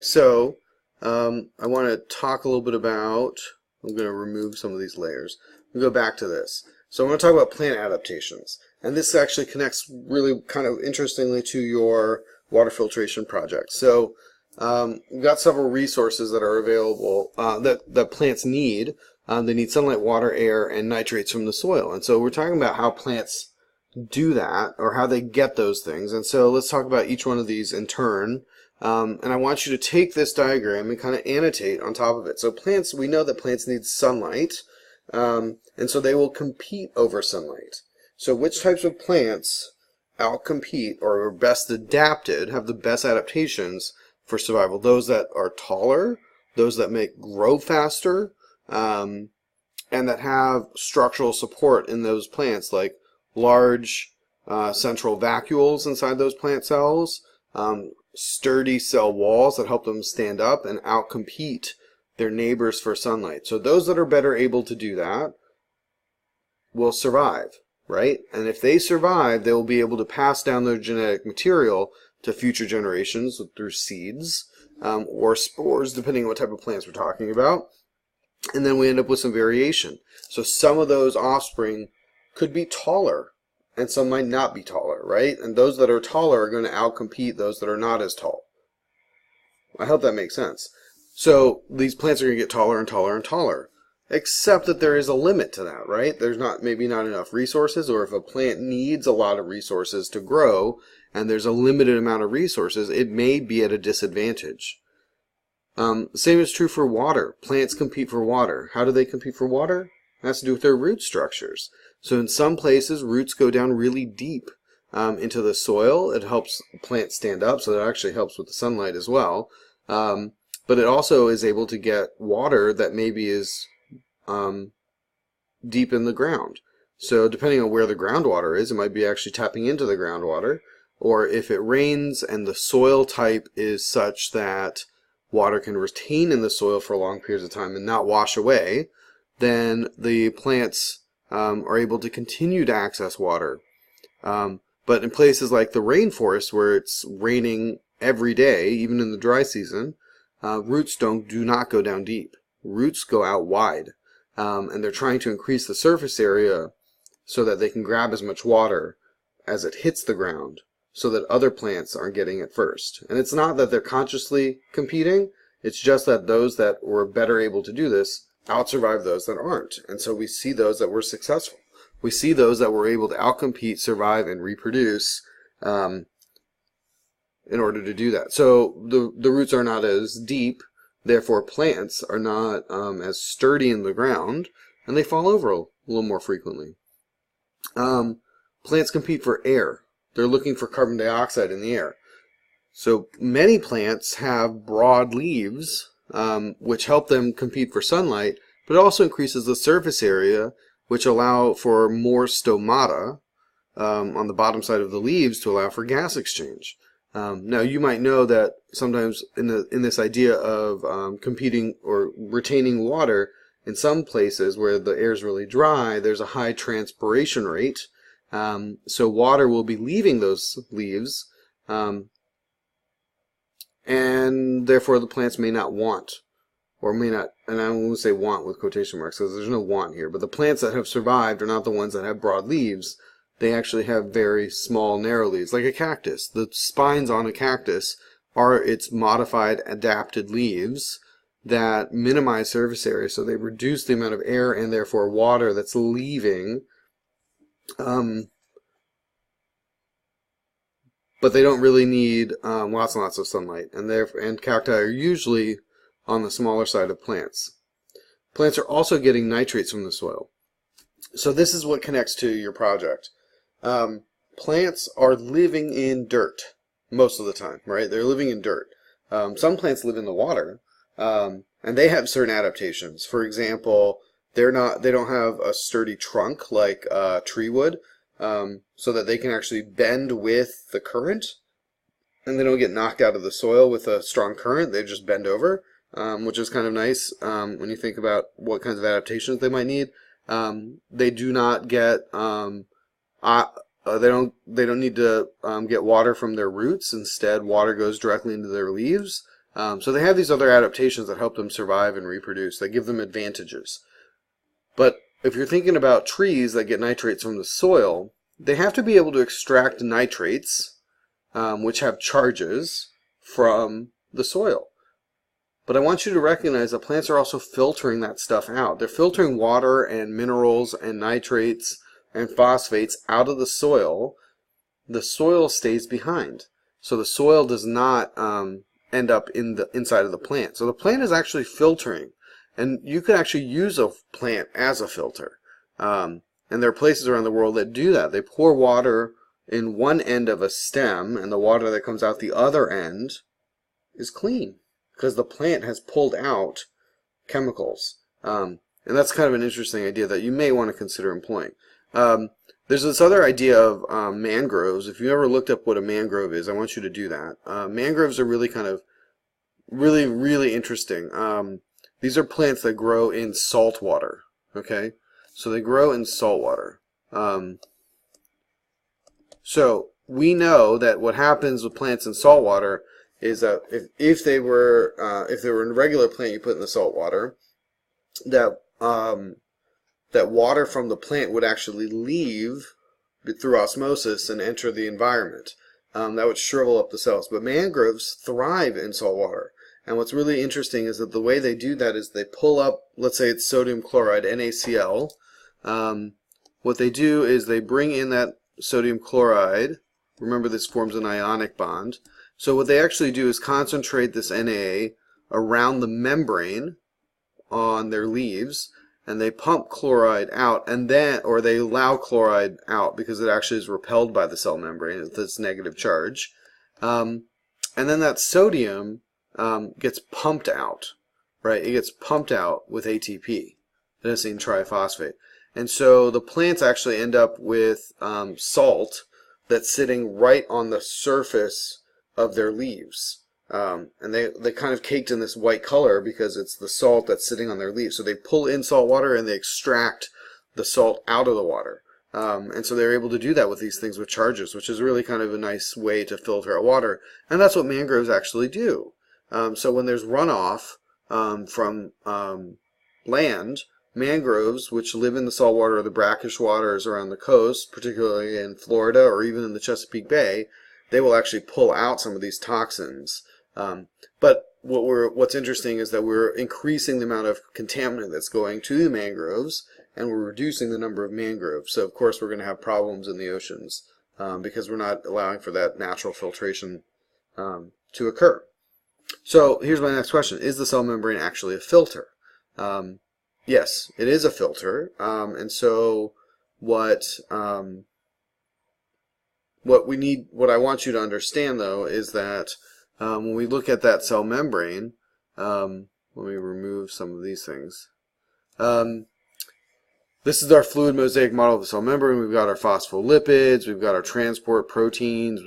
So, I want to talk a little bit about, I'm going to remove some of these layers. We'll go back to this. So I want to talk about plant adaptations. And this actually connects really kind of interestingly to your water filtration project. So, we've got several resources that are available that plants need. They need sunlight, water, air, and nitrates from the soil. And so we're talking about how plants do that, or how they get those things. And so let's talk about each one of these in turn. And I want you to take this diagram and kind of annotate on top of it. So plants, we know that plants need sunlight, and so they will compete over sunlight. So which types of plants outcompete or are best adapted, have the best adaptations for survival? Those that are taller, those that grow faster, and that have structural support in those plants, like large central vacuoles inside those plant cells, sturdy cell walls that help them stand up and outcompete their neighbors for sunlight. So those that are better able to do that will survive, right? And if they survive, they will be able to pass down their genetic material to future generations through seeds or spores, depending on what type of plants we're talking about. And then we end up with some variation. So some of those offspring could be taller, and some might not be taller, right? And those that are taller are going to outcompete those that are not as tall. I hope that makes sense. So these plants are going to get taller and taller and taller, except that there is a limit to that, right? There's maybe not enough resources, or if a plant needs a lot of resources to grow, and there's a limited amount of resources, it may be at a disadvantage. Same is true for water. Plants compete for water. How do they compete for water? It has to do with their root structures. So in some places, roots go down really deep into the soil. It helps the plant stand up, so that actually helps with the sunlight as well. But it also is able to get water that maybe is deep in the ground. So depending on where the groundwater is, it might be actually tapping into the groundwater. Or if it rains and the soil type is such that water can retain in the soil for long periods of time and not wash away, then the plants are able to continue to access water. But in places like the rainforest, where it's raining every day, even in the dry season, roots do not go down deep. Roots go out wide, and they're trying to increase the surface area so that they can grab as much water as it hits the ground, so that other plants aren't getting it first. And it's not that they're consciously competing, it's just that those that were better able to do this outsurvive those that aren't. And so we see those that were successful. We see those that were able to outcompete, survive, and reproduce in order to do that. So the roots are not as deep, therefore plants are not as sturdy in the ground, and they fall over a little more frequently. Plants compete for air. They're looking for carbon dioxide in the air. So many plants have broad leaves, which help them compete for sunlight, but it also increases the surface area, which allow for more stomata on the bottom side of the leaves to allow for gas exchange. Now you might know that sometimes in this idea of competing or retaining water, in some places where the air is really dry, there's a high transpiration rate. So water will be leaving those leaves, and therefore the plants may not want, or may not, and I won't say want with quotation marks because there's no want here, but the plants that have survived are not the ones that have broad leaves. They actually have very small, narrow leaves, like a cactus. The spines on a cactus are its modified, adapted leaves that minimize surface area, so they reduce the amount of air and therefore water that's leaving. But they don't really need lots and lots of sunlight, and cacti are usually on the smaller side of plants. Plants are also getting nitrates from the soil. So this is what connects to your project. Plants are living in dirt most of the time, right? They're living in dirt. Some plants live in the water, and they have certain adaptations. For example, they don't have a sturdy trunk like tree would, so that they can actually bend with the current, and they don't get knocked out of the soil with a strong current. They just bend over, which is kind of nice when you think about what kinds of adaptations they might need. They do not get they don't need to get water from their roots. Instead, water goes directly into their leaves. So they have these other adaptations that help them survive and reproduce. They give them advantages. But if you're thinking about trees that get nitrates from the soil, they have to be able to extract nitrates, which have charges, from the soil. But I want you to recognize that plants are also filtering that stuff out. They're filtering water and minerals and nitrates and phosphates out of the soil. The soil stays behind. So the soil does not end up in the inside of the plant. So the plant is actually filtering. And you can actually use a plant as a filter. And there are places around the world that do that. They pour water in one end of a stem, and the water that comes out the other end is clean, because the plant has pulled out chemicals. And that's kind of an interesting idea that you may want to consider employing. There's this other idea of mangroves. If you ever looked up what a mangrove is, I want you to do that. Mangroves are really really interesting. These are plants that grow in salt water. Okay, so they grow in salt water. So we know that what happens with plants in salt water is that if they were in a regular plant you put in the salt water, that that water from the plant would actually leave through osmosis and enter the environment. That would shrivel up the cells. But mangroves thrive in salt water. And what's really interesting is that the way they do that is they pull up, let's say it's sodium chloride, NaCl. What they do is they bring in that sodium chloride. Remember, this forms an ionic bond. So what they actually do is concentrate this Na around the membrane on their leaves, and they pump chloride out, and then, or they allow chloride out because it actually is repelled by the cell membrane with its negative charge. And then that sodium gets pumped out, right? It gets pumped out with ATP, adenosine triphosphate. And so the plants actually end up with salt that's sitting right on the surface of their leaves. And they kind of caked in this white color because it's the salt that's sitting on their leaves. So they pull in salt water and they extract the salt out of the water. And so they're able to do that with these things with charges, which is really kind of a nice way to filter out water. And that's what mangroves actually do. So when there's runoff from land, mangroves, which live in the salt water or the brackish waters around the coast, particularly in Florida or even in the Chesapeake Bay, they will actually pull out some of these toxins. But what's interesting is that we're increasing the amount of contaminant that's going to the mangroves, and we're reducing the number of mangroves. So of course we're going to have problems in the oceans because we're not allowing for that natural filtration to occur. So here's my next question. Is the cell membrane actually a filter? Yes, it is a filter. And so what I want you to understand though is that when we look at that cell membrane, let me remove some of these things. This is our fluid mosaic model of the cell membrane. We've got our phospholipids, we've got our transport proteins,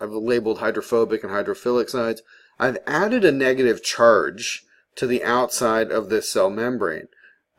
I've labeled hydrophobic and hydrophilic sites. I've added a negative charge to the outside of this cell membrane.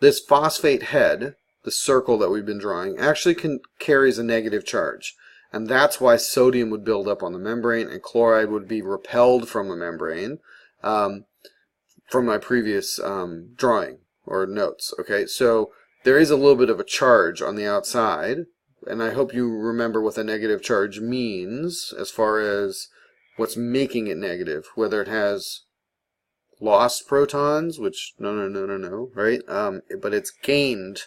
This phosphate head, the circle that we've been drawing, actually carries a negative charge. And that's why sodium would build up on the membrane and chloride would be repelled from the membrane from my previous drawing or notes. Okay, so there is a little bit of a charge on the outside, and I hope you remember what the negative charge means as far as what's making it negative, whether it has lost protons, which no, right? But it's gained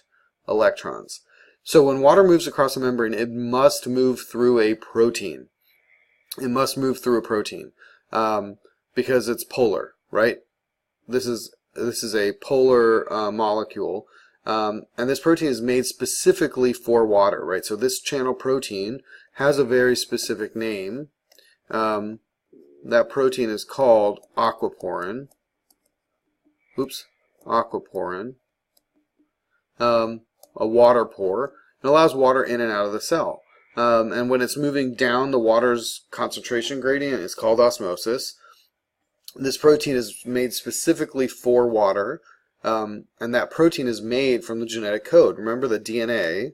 electrons. So when water moves across a membrane, it must move through a protein. It must move through a protein because it's polar, right? This is a polar molecule, and this protein is made specifically for water, right? So this channel protein has a very specific name. That protein is called aquaporin. Aquaporin. A water pore. It allows water in and out of the cell. And when it's moving down the water's concentration gradient, it's called osmosis. This protein is made specifically for water, and that protein is made from the genetic code. Remember that DNA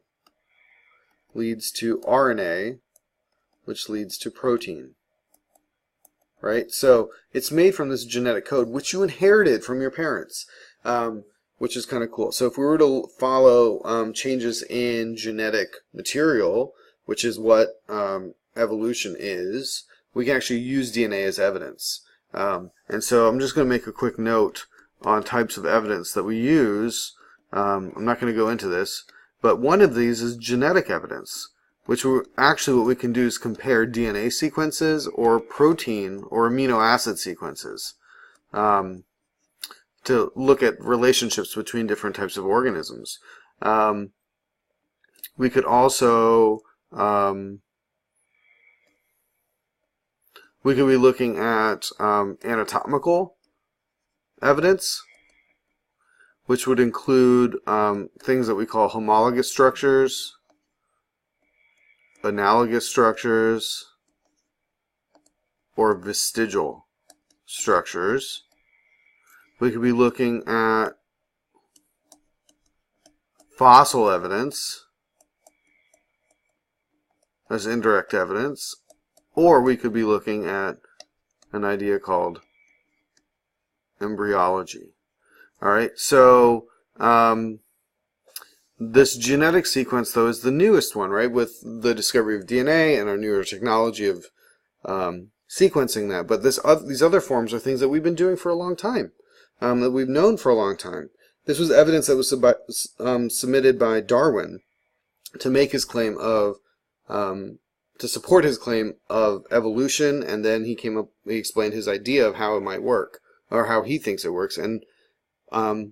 leads to RNA, which leads to protein. right? So it's made from this genetic code, which you inherited from your parents, which is kind of cool. So if we were to follow changes in genetic material, which is what evolution is, we can actually use DNA as evidence. And so I'm just going to make a quick note on types of evidence that we use. I'm not going to go into this, but one of these is genetic evidence, which actually what we can do is compare DNA sequences or protein or amino acid sequences to look at relationships between different types of organisms. We could also we could be looking at anatomical evidence, which would include things that we call homologous structures, analogous structures, or vestigial structures. We could be looking at fossil evidence as indirect evidence, or we could be looking at an idea called embryology. All right, so this genetic sequence, though, is the newest one, right, with the discovery of DNA and our newer technology of sequencing that. But these other forms are things that we've been doing for a long time, that we've known for a long time. This was evidence that was submitted by Darwin to make his claim of, to support his claim of evolution, and then he explained his idea of how it might work, or how he thinks it works, and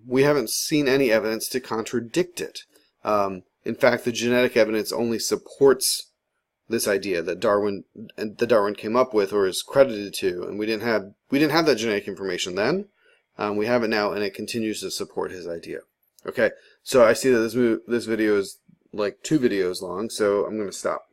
we haven't seen any evidence to contradict it. In fact, the genetic evidence only supports this idea that Darwin came up with or is credited to, and we didn't have that genetic information then. We have it now, and it continues to support his idea. Okay, so I see that this video is like 2 videos long, so I'm going to stop.